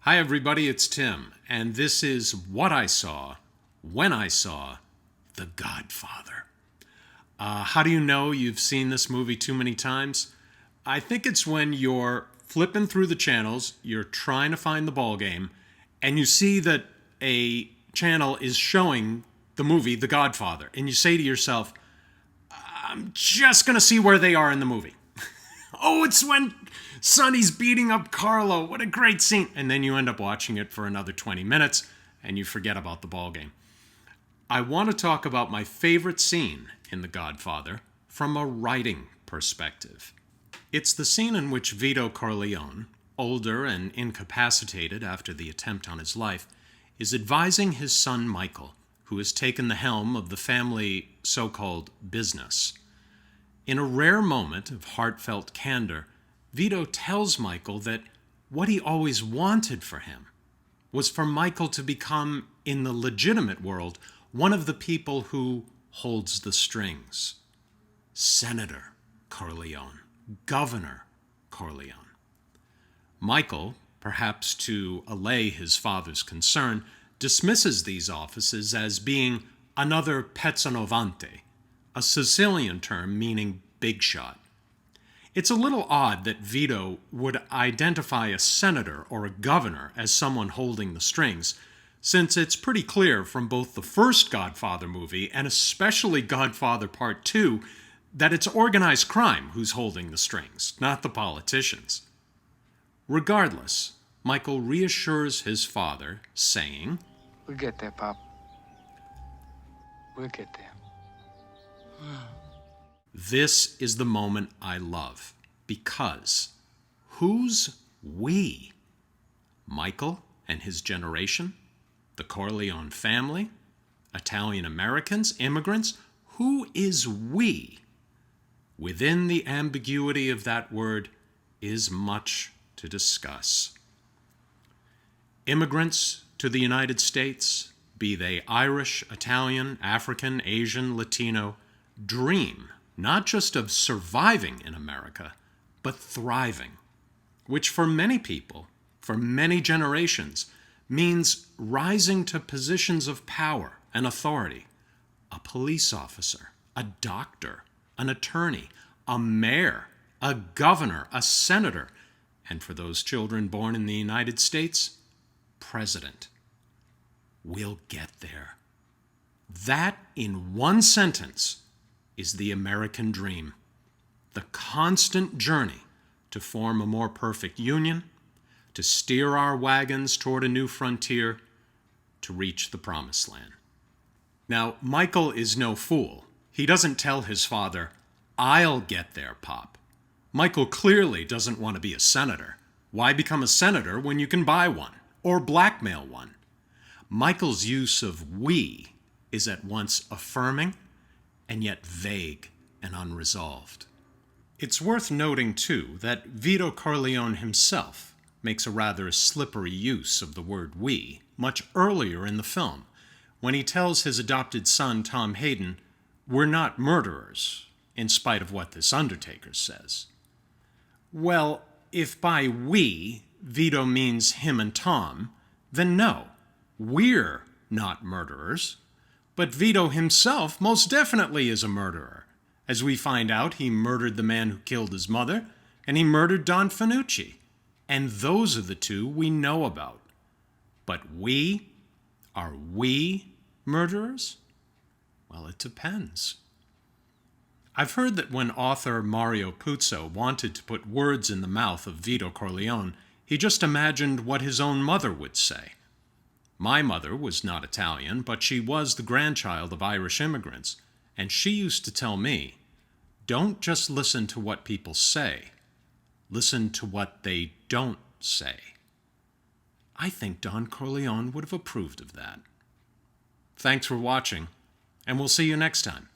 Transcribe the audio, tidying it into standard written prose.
Hi, everybody, it's Tim, and this is What I Saw When I Saw The Godfather. How do you know you've seen this movie too many times? I think it's when you're flipping through the channels, you're trying to find the ball game, and you see that a channel is showing the movie The Godfather, and you say to yourself, I'm just going to see where they are in the movie. Oh, it's when Sonny's beating up Carlo. What a great scene. And then you end up watching it for another 20 minutes and you forget about the ball game. I want to talk about my favorite scene in The Godfather from a writing perspective. It's the scene in which Vito Corleone, older and incapacitated after the attempt on his life, is advising his son Michael, who has taken the helm of the family so-called business. In a rare moment of heartfelt candor, Vito tells Michael that what he always wanted for him was for Michael to become, in the legitimate world, one of the people who holds the strings. Senator Corleone, Governor Corleone. Michael, perhaps to allay his father's concern, dismisses these offices as being another pezzonovante, a Sicilian term meaning big shot. It's a little odd that Vito would identify a senator or a governor as someone holding the strings, since it's pretty clear from both the first Godfather movie and especially Godfather Part 2 that it's organized crime who's holding the strings, not the politicians. Regardless, Michael reassures his father, saying, We'll get there, Pop. We'll get there. This is the moment I love, because who's we? Michael and his generation? The Corleone family? Italian Americans? Immigrants? Who is we? Within the ambiguity of that word is much to discuss. Immigrants to the United States, be they Irish, Italian, African, Asian, Latino, dream not just of surviving in America, but thriving, which for many people, for many generations, means rising to positions of power and authority. A police officer, a doctor, an attorney, a mayor, a governor, a senator, and for those children born in the United States, president. We'll get there. That, in one sentence, is the American dream. The constant journey to form a more perfect union, to steer our wagons toward a new frontier, to reach the promised land. Now, Michael is no fool. He doesn't tell his father, I'll get there, Pop. Michael clearly doesn't want to be a senator. Why become a senator when you can buy one or blackmail one? Michael's use of we is at once affirming and yet vague and unresolved. It's worth noting, too, that Vito Corleone himself makes a rather slippery use of the word we much earlier in the film, when he tells his adopted son, Tom Hayden, we're not murderers, in spite of what this undertaker says. Well, if by we Vito means him and Tom, then no, we're not murderers. But Vito himself most definitely is a murderer. As we find out, he murdered the man who killed his mother, and he murdered Don Fanucci. And those are the two we know about. But are we murderers? Well, it depends. I've heard that when author Mario Puzo wanted to put words in the mouth of Vito Corleone, he just imagined what his own mother would say. My mother was not Italian, but she was the grandchild of Irish immigrants, and she used to tell me, don't just listen to what people say, listen to what they don't say. I think Don Corleone would have approved of that. Thanks for watching, and we'll see you next time.